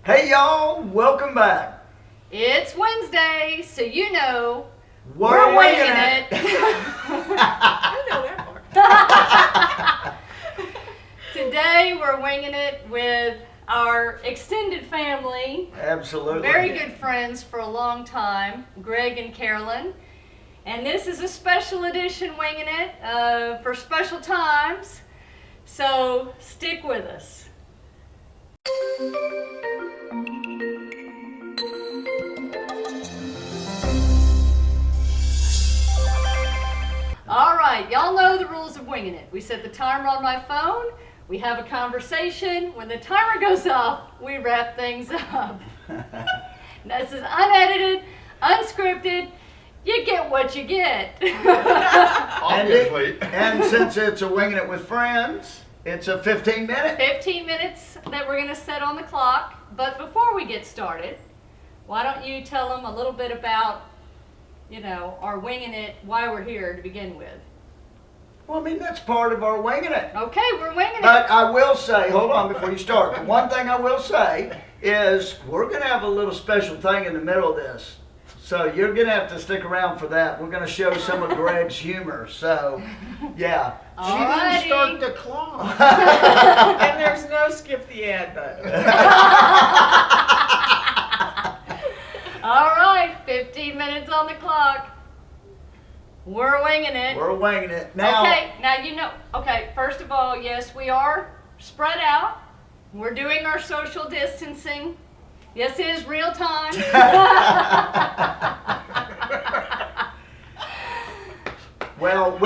Hey y'all, welcome back. It's Wednesday, so you know We're winging it. I know that part. Today we're winging it with our extended family, Absolutely. very good friends for a long time, Greg and Carolyn. And this is a special edition winging it for special times, so stick with us. All right, y'all know the rules of winging it. We set the timer on my phone, we have a conversation. When the timer goes off, we wrap things up. This is unedited, unscripted. You get what you get. Obviously. And since it's a winging it with friends, it's a 15-minute. 15 minutes that we're going to set on the clock. But before we get started, why don't you tell them a little bit about, our winging it, why we're here to begin with. Well, I mean, that's part of our winging it. Okay, we're winging But it. I will say, hold on before you start. The one thing I will say is we're going to have a little special thing in the middle of this. So you're going to have to stick around for that. We're going to show some of Greg's humor. So, yeah. She didn't Alrighty. start the clock. And there's no skip the ad button. All right, 15 minutes on the clock. We're winging it. We're winging it. Now, Okay, first of all, yes, we are spread out. We're doing our social distancing. Yes, it is real time. well,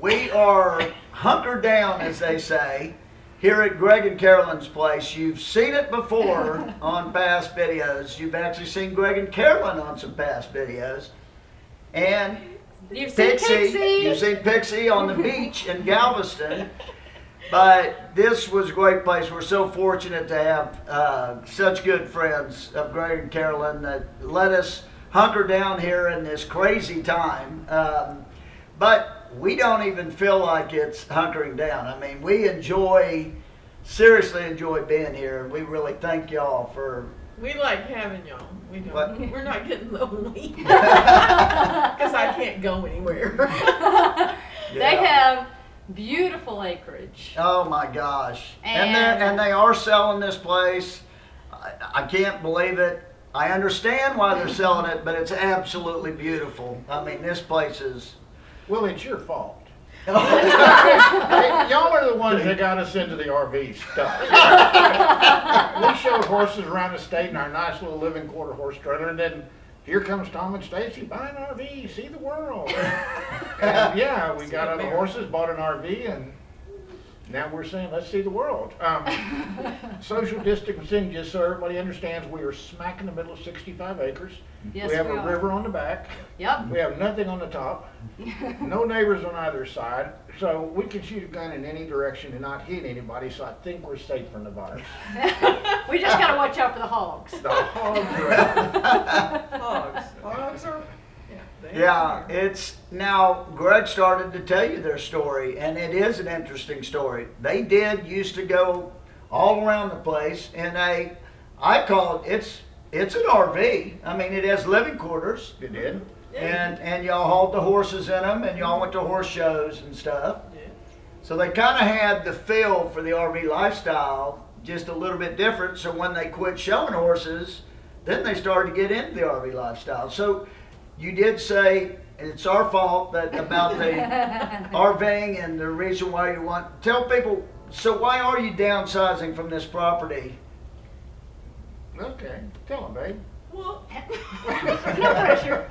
we are hunkered down, as they say, here at Greg and Carolyn's place. You've seen it before on past videos. You've actually seen Greg and Carolyn on some past videos. And You've seen Pixie. You've seen Pixie on the beach in Galveston. But this was a great place. We're so fortunate to have such good friends of Greg and Carolyn that let us hunker down here in this crazy time. But we don't even feel like it's hunkering down. I mean, we seriously enjoy being here. And we really thank y'all for... We like having y'all. We don't. What? We're not getting lonely. Because I can't go anywhere. They have beautiful acreage. Oh my gosh. And they are selling this place. I can't believe it. I understand why they're selling it, but it's absolutely beautiful. I mean, this place is... Well, it's your fault. Hey, y'all are the ones that got us into the RV stuff. We showed horses around the state in our nice little living quarter horse trailer, and then here comes Tom and Stacy, buy an RV, see the world. And yeah, we got on the horses, bought an RV, and now we're saying, let's see the world. Social distancing, just so everybody understands, we are smack in the middle of 65 acres. Yes, we have we a are. river on the back. Yep. We have nothing on the top. No neighbors on either side. So we can shoot a gun in any direction and not hit anybody, so I think we're safe from the virus. We just got to watch out for the hogs. The hogs are out. Hogs are. Yeah, it's now Greg started to tell you their story, and it is an interesting story. They used to go all around the place, and I call it's an RV. I mean, it has living quarters, You did? and y'all hauled the horses in them, and y'all went to horse shows and stuff. Yeah. So they kind of had the feel for the RV lifestyle, just a little bit different. So when they quit showing horses, then they started to get into the RV lifestyle. So you did say it's our fault about the RVing and the reason why you want. Tell people, so why are you downsizing from this property? Okay, tell them, babe. Well, No pressure.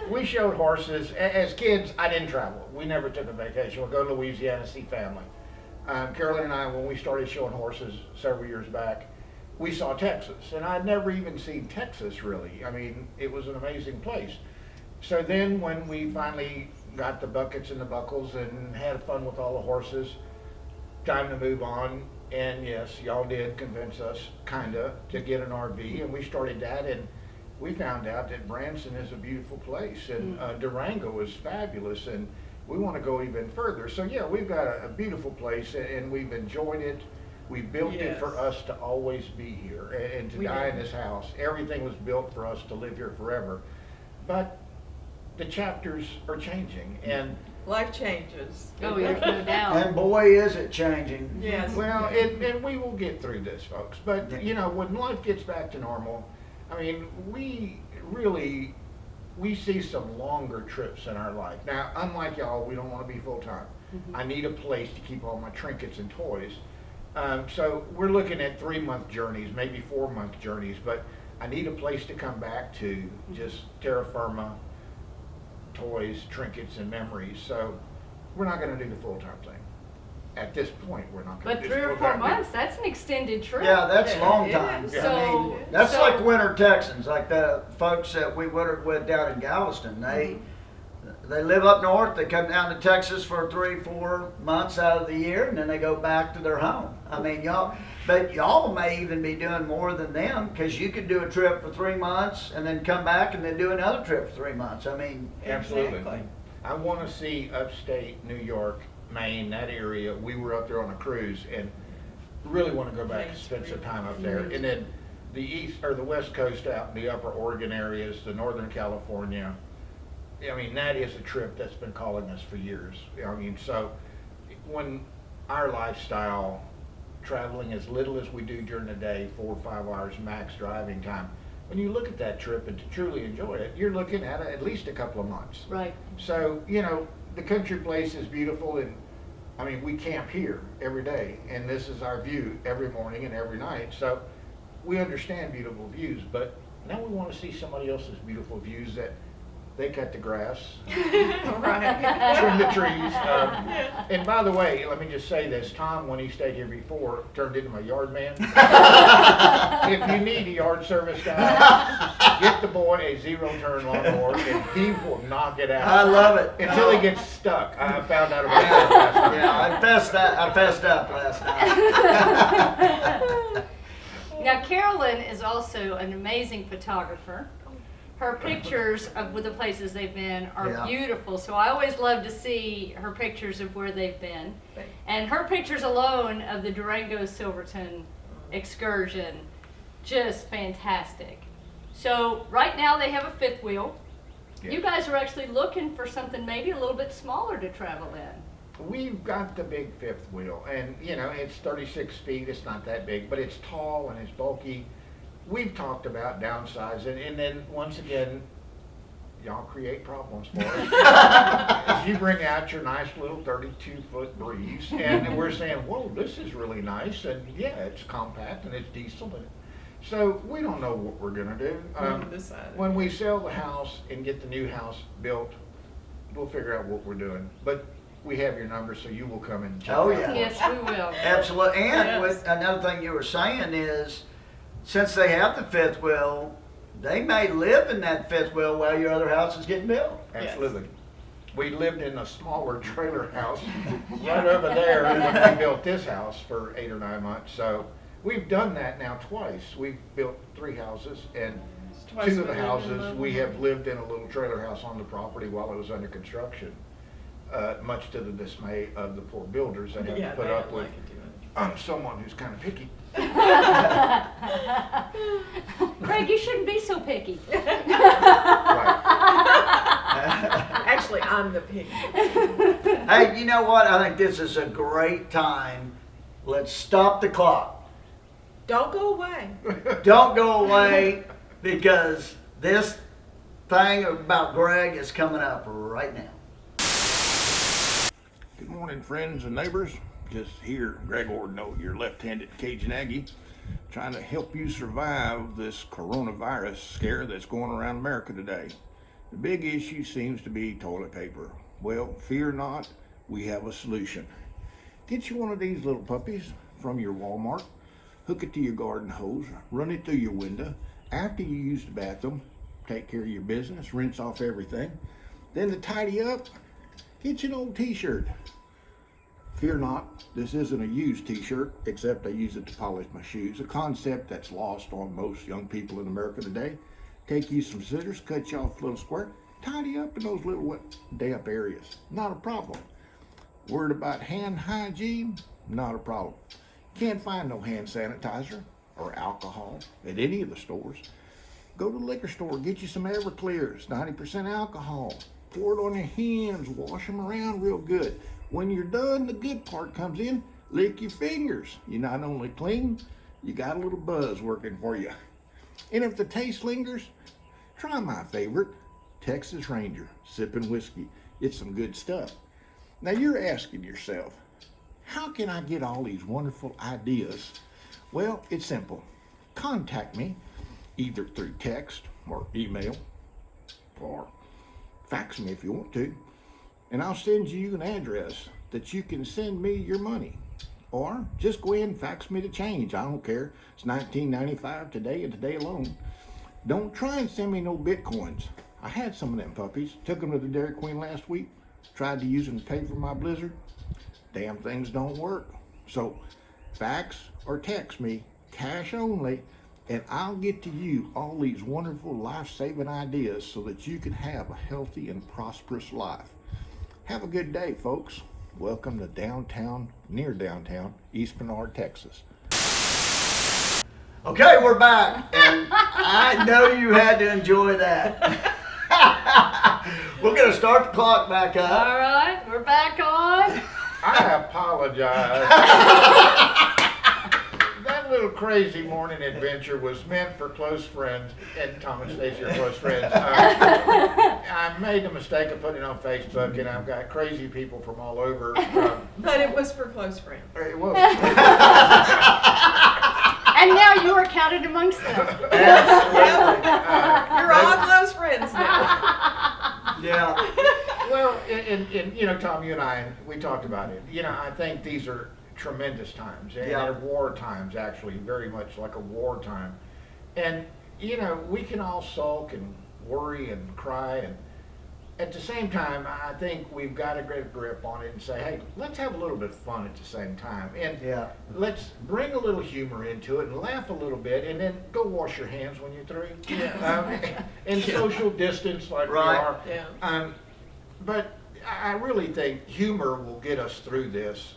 We showed horses. As kids, I didn't travel. We never took a vacation. We'll go to Louisiana, see family. Carolyn and I, when we started showing horses several years back, we saw Texas. And I'd never even seen Texas, really. I mean, it was an amazing place. So then when we finally got the buckets and the buckles and had fun with all the horses, time to move on. And yes, y'all did convince us, kinda, to get an RV, and we started that, and we found out that Branson is a beautiful place, and Durango is fabulous, and we want to go even further. So yeah, we've got a beautiful place and we've enjoyed it. We built it for Yes. us to always be here and to We die in did. this house. Everything was built for us to live here forever. But the chapters are changing and Life changes. Oh, there's no doubt. And boy, is it changing. Yes. well, and we will get through this, folks. But you know, when life gets back to normal, I mean, we see some longer trips in our life. Now, unlike y'all, we don't want to be full time. I need a place to keep all my trinkets and toys. So we're looking at 3-month journeys, maybe 4-month journeys, but I need a place to come back to, just terra firma, toys, trinkets, and memories. So we're not going to do the full-time thing. At this point, we're not going But to do 3 the or 4 full-time thing. months, that's an extended trip. Yeah, that's a Yeah, long it time. is. I So- mean, that's so- like winter Texans, like the folks that we wintered with down in Galveston. They live up north, they come down to Texas for 3-4 months out of the year, and then they go back to their home. I mean, y'all may even be doing more than them, because you could do a trip for 3 months and then come back and then do another trip for 3 months. I mean, Absolutely. Exactly. I want to see upstate New York, Maine, that area. We were up there on a cruise and really want to go back and spend some time up there. And then the east or the west coast out in the upper Oregon areas, the Northern California. I mean, that is a trip that's been calling us for years. I mean, so when our lifestyle, traveling as little as we do during the day, 4 or 5 hours max driving time, when you look at that trip and to truly enjoy it, you're looking at at least a couple of months. Right. So, you know, the country place is beautiful, and I mean, we camp here every day, and this is our view every morning and every night. So we understand beautiful views, but now we want to see somebody else's beautiful views, that they cut the grass, Right. trim the trees. And by the way, let me just say this, Tom, when he stayed here before, turned into my yard man. If you need a yard service guy, get the boy a 0-turn lawnmower and he will knock it out. I love it. Until he gets stuck. I found out about that last night. Yeah, I fessed up last night. Now, Carolyn is also an amazing photographer. Her pictures with the places they've been are Yeah. beautiful, so I always love to see her pictures of where they've been. And her pictures alone of the Durango Silverton excursion, just fantastic. So right now they have a 5th wheel. Yeah. You guys are actually looking for something maybe a little bit smaller to travel in. We've got the big 5th wheel, and you know, it's 36 feet, it's not that big, but it's tall and it's bulky. We've talked about downsizing, and then once again, y'all create problems for us. You bring out your nice little 32-foot Breeze, and we're saying, whoa, this is really nice, and yeah, it's compact and it's diesel. So we don't know what we're gonna do. haven't decided. When we sell the house and get the new house built, we'll figure out what we're doing. But we have your number, so you will come and check Oh, it out. yeah. Yes, we will. Absolutely. And Yes. with another thing you were saying is, since they have the 5th wheel, they may live in that 5th wheel while your other house is getting built. Absolutely. We lived in a smaller trailer house right over there when we built this house for 8 or 9 months. So we've done that now twice. We've built 3 houses, and Twice 2 of we the lived in a houses little we one. have lived in a little trailer house on the property while it was under construction. Much to the dismay of the poor builders that have Yeah, to put they up don't with like it too much. someone who's kind of picky. Greg, you shouldn't be so picky. Right. Actually, I'm the pig. Hey, you know what? I think this is a great time. Let's stop the clock. Don't go away. Don't go away, because this thing about Greg is coming up right now. Good morning, friends and neighbors. Just here, Greg Ordno, your left-handed Cajun Aggie, trying to help you survive this coronavirus scare that's going around America today. The big issue seems to be toilet paper. Well, fear not, we have a solution. Get you one of these little puppies from your Walmart, hook it to your garden hose, run it through your window. After you use the bathroom, take care of your business, rinse off everything. Then to tidy up, get you an old t-shirt. Fear not, this isn't a used t-shirt, except I use it to polish my shoes. A concept that's lost on most young people in America today. Take you some scissors, cut you off a little square, tidy up in those little wet, damp areas. Not a problem. Worried about hand hygiene? Not a problem. Can't find no hand sanitizer or alcohol at any of the stores. Go to the liquor store, get you some Everclear. It's 90% alcohol. Pour it on your hands, wash them around real good. When you're done, the good part comes in. Lick your fingers. You're not only clean, you got a little buzz working for you. And if the taste lingers, try my favorite, Texas Ranger Sippin' Whiskey. It's some good stuff. Now you're asking yourself, how can I get all these wonderful ideas? Well, it's simple. Contact me either through text or email or fax me if you want to, and I'll send you an address that you can send me your money. Or just go ahead and fax me the change. I don't care. It's $19.95 today and today alone. Don't try and send me no Bitcoins. I had some of them puppies. Took them to the Dairy Queen last week. Tried to use them to pay for my Blizzard. Damn things don't work. So fax or text me, cash only, and I'll get to you all these wonderful life-saving ideas so that you can have a healthy and prosperous life. Have a good day, folks. Welcome to near downtown, East Bernard, Texas. Okay, we're back, and I know you had to enjoy that. We're going to start the clock back up. All right, we're back on. I apologize. That little crazy morning adventure was meant for close friends, and Tom and Stacy are close friends. I made the mistake of putting it on Facebook, and I've got crazy people from all over. But it was for close friends. It was. And now you are counted amongst them. Absolutely. You're all close friends now. Yeah. Well, and you know, Tom, you and I, we talked about it. You know, I think these are tremendous times, and Yeah. they're war times, actually, very much like a war time. And, you know, we can all sulk and worry and cry, and at the same time, I think we've got to get a grip on it and say, hey, let's have a little bit of fun at the same time. And Yeah. let's bring a little humor into it and laugh a little bit, and then go wash your hands when you're through. And social distance like Right. we are. Yeah. But I really think humor will get us through this,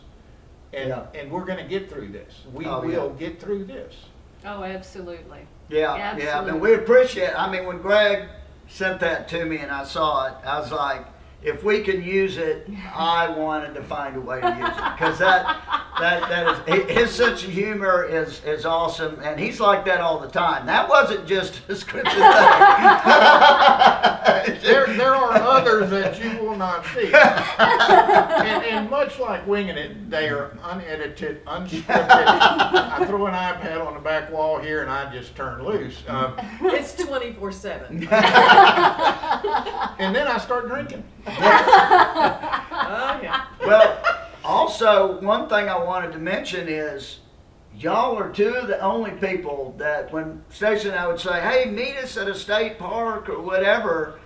and Yeah. and we're going to get through this. We Oh, will get through this. Oh, absolutely. Yeah, Absolutely. and we appreciate. I mean, when Greg sent that to me and I saw it, I was like, if we can use it, I wanted to find a way to use it because that is his sense of humor is awesome, and he's like that all the time. That wasn't just a scripted thing. There are others that you will not see, and much like winging it, they are unedited, unscripted. I throw an iPad on the back wall here and I just turn loose, It's 24/7. and then I start drinking. Oh, yeah. Well, also, one thing I wanted to mention is y'all are two of the only people that when Stacey and I would say, hey, meet us at a state park or whatever,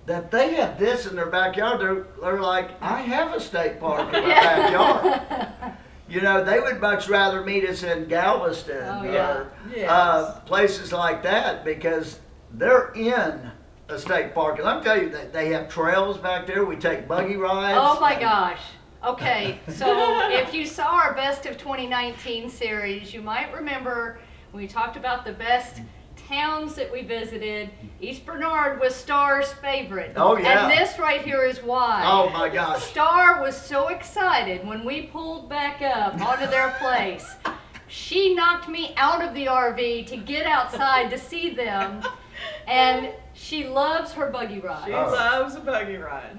that they have this in their backyard. They're like, I have a state park in my backyard. You know, they would much rather meet us in Galveston Oh, yeah. or Yes. places like that because they're in a state park. And let me tell you, they have trails back there. We take buggy rides. Oh my gosh. Okay, so if you saw our Best of 2019 series, you might remember when we talked about the best towns that we visited. East Bernard was Star's favorite. Oh, yeah. And this right here is why. Oh my gosh. Star was so excited when we pulled back up onto their place. She knocked me out of the RV to get outside to see them, and she loves her buggy ride. She loves a buggy ride.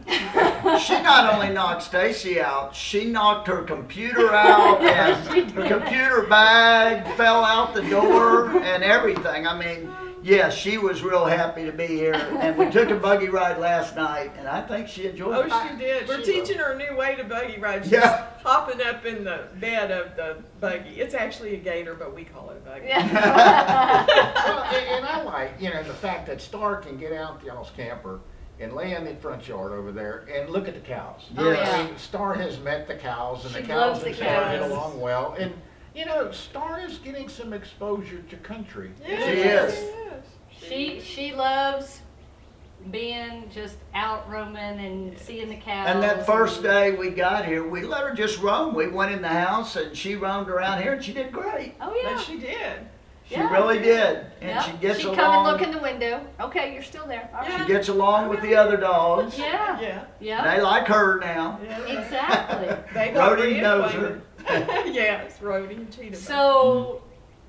She not only knocked Stacy out, she knocked her computer out, and her computer bag fell out the door and everything. I mean, yes, she was real happy to be here, and we took a buggy ride last night, and I think she enjoyed Oh, it. she did. We're She teaching her a new way to buggy ride. She's Yeah. hopping up in the bed of the buggy. It's actually a gator, but we call it a buggy. Yeah. Well, and I like, you know, the fact that Star can get out y'all's camper and lay in the front yard over there and look at the cows. Oh, Yes. yeah. I mean, Star has met the cows, and She the cows loves the and Star get cows. along well. And, you know, Star is getting some exposure to country. Yes, She is. yes. She loves being just out roaming and seeing the cows. And that first day we got here, we let her just roam. We went in the house and she roamed around here and she did great. Oh yeah. But she did. She Yeah. really did. And Yeah. she gets She'd along. come and look in the window. Okay, you're still there. All right. She gets along with the other dogs. Yeah. Yeah. Yeah. They like her now. Yeah. Exactly. They got Rhodey knows her. reacquainted. Yes, Rhodey and Cheetah. So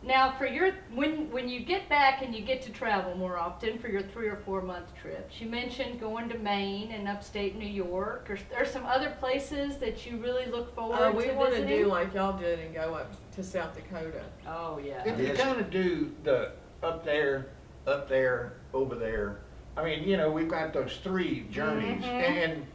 now for your when you get back and you get to travel more often for your 3 or 4 month trips, you mentioned going to Maine and upstate New York. Or some other places that you really look forward we to want to visiting? do like y'all did and go up to South Dakota. Oh yeah. If you're gonna do the up there, over there, I mean, you know, we've got those 3 journeys, and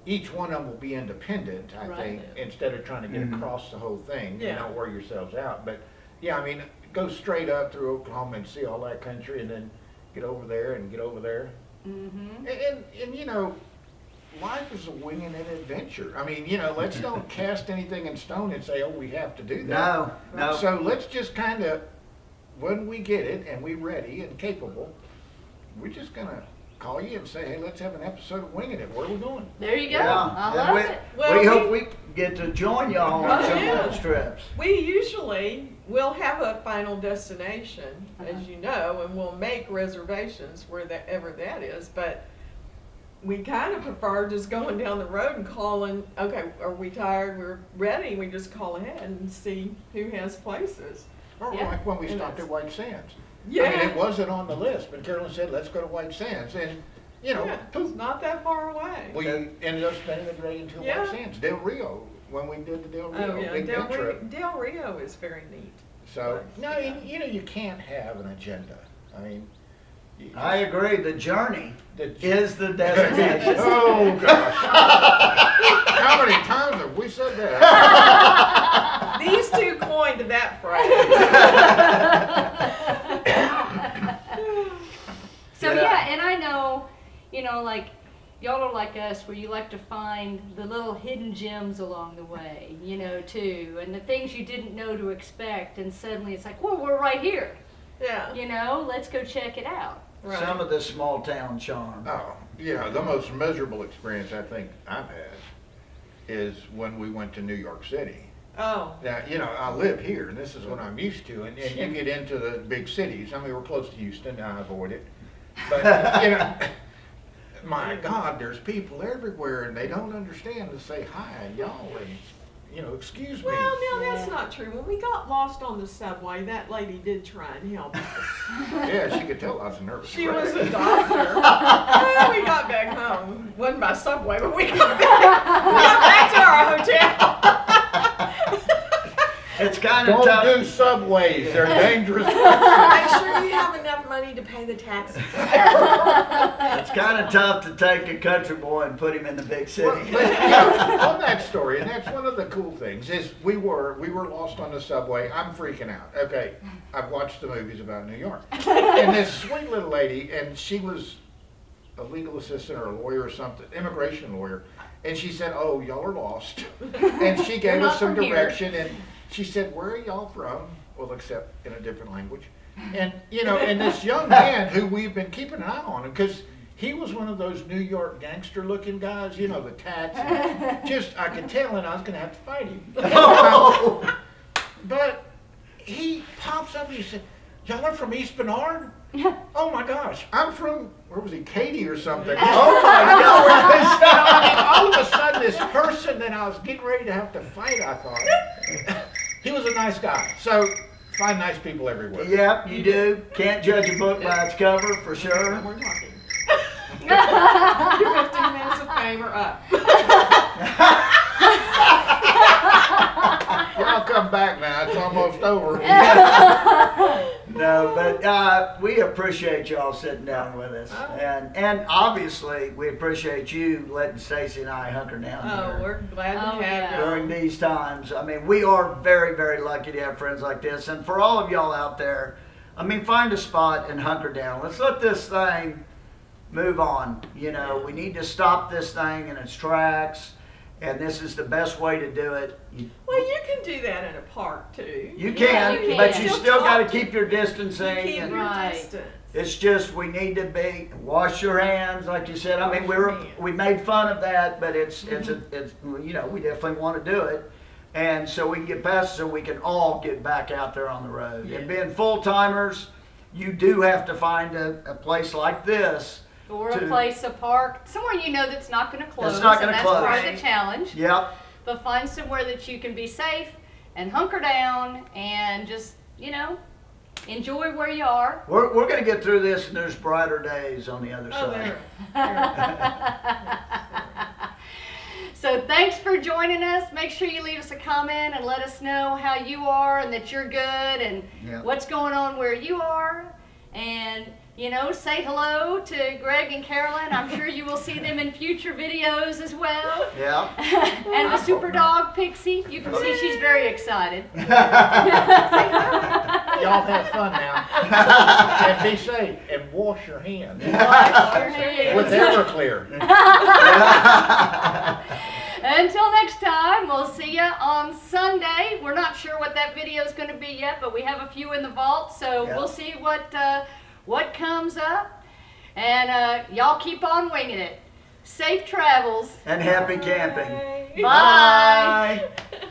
each one of them will be independent, I Right. think, instead of trying to get across the whole thing. Yeah. You don't wear yourselves out. But yeah, I mean, go straight up through Oklahoma and see all that country, and then get over there and get over there. Mm-hmm. And you know, life is a winging an adventure. I mean, you know, let's don't cast anything in stone and say, oh, we have to do that. No, no. So let's just kind of, when we get it and we're ready and capable, we're just gonna call you and say, hey, let's have an episode of Winging It. Where are we going? There you go. Yeah. I And love we, it. Well, we hope we get to join y'all on Oh, some yeah. of those trips. We usually will have a final destination, Uh-huh. as you know, and we'll make reservations wherever that is, but we kind of prefer just going down the road and calling, okay, are we tired, we're ready, we just call ahead and see who has places. Or Yeah. like when we And stopped that's- at White Sands. I Yeah. mean, it wasn't on the list, but Carolyn said, let's go to White Sands. And, you know, Yeah, it's not that far away. we ended up spending the day until Yeah. White Sands. Del Rio, when we did the Del Rio Oh, yeah, big Del bend trip. Rio is very neat. So, no, Yeah. you know, you can't have an agenda. I mean, you I agree. The journey the- is the destination. Oh, gosh. How many times have we said that? These two coined that phrase. So Yeah. yeah, and I know, you know, like y'all are like us, where you like to find the little hidden gems along the way, you know, too, and the things you didn't know to expect, and suddenly it's like, whoa, we're right here, Yeah. you know, let's go check it out. Right. Some of the small town charm. Oh, you know, the most miserable experience I think I've had is when we went to New York City. Oh, Now, you know, I live here, and this is what I'm used to, and you get into the big cities. I mean, we're close to Houston, I avoid it. But, you know, my God, there's people everywhere, and they don't understand to say hi, and y'all, and, you know, excuse me. well, no, that's not true. When we got lost on the subway, that lady did try and help us. Yeah, she could tell I was a nervous She wreck. was a doctor. Well, we got back home. Wasn't by subway, but we got back to our hotel. It's kind of Don't tough. do subways, they're dangerous. Make sure you have enough money to pay the taxi. It's kind of tough to take a country boy and put him in the big Well, city. but, you know, on that story, and that's one of the cool things, is we were lost on the subway. I'm freaking out. Okay, I've watched the movies about New York. And this sweet little lady, and she was a legal assistant or a lawyer or something, immigration lawyer, and she said, oh, y'all are lost. And she gave We're us not some from here. direction, and she said, where are y'all from? Well, except in a different language. And, you know, and this young man who we've been keeping an eye on, because he was one of those New York gangster looking guys, you know, the tats. And just, I could tell, and I was going to have to fight him. But he pops up and he said, y'all are from East Bernard? Oh my gosh, I'm from, where was he, Katy or something? Oh my God. I mean, all of a sudden, this person that I was getting ready to have to fight, I thought, he was a nice guy. So, find nice people everywhere. Yep, you do. Can't judge a book by its cover, for sure. We're talking. Your 15 minutes of fame are up. Y'all come back now, it's almost over. No, but we appreciate y'all sitting down with us, and obviously we appreciate you letting Stacy and I hunker down Oh, here we're glad to Oh, have yeah. you. during these times. I mean, we are very, very lucky to have friends like this, and for all of y'all out there, I mean, find a spot and hunker down. Let's let this thing move on. You know, we need to stop this thing in its tracks. and this is the best way to do it. Well, you can do that in a park too. You Yeah, can, you but can. you Still still got to talk. keep your distancing. Keep And your Right. distance. it's just we need to wash your hands, like you said. I mean, Wash your hands. we made fun of that, but it's we definitely want to do it, and so we can get past, so we can all get back out there on the road. Yeah. And being full timers, you do have to find a place like this. Or a to- place, a park, somewhere you know that's not going to close. That's not gonna and that's close. part of the challenge. Yep. But find somewhere that you can be safe and hunker down and just, enjoy where you are. We're going to get through this, and there's brighter days on the other Oh, side. So thanks for joining us. Make sure you leave us a comment and let us know how you are and that you're good and Yeah. what's going on where you are. And, say hello to Greg and Carolyn. I'm sure you will see them in future videos as well. Yeah. And the super dog, Pixie. You can see she's very excited. Y'all have fun now. And be safe and wash your hands Wash your hands. with Everclear. Until next time, we'll see you on Sunday. We're not sure what that video is going to be yet, but we have a few in the vault, so Yeah. we'll see what comes up. And y'all keep on winging it. Safe travels. And happy camping. Bye. Bye. Bye.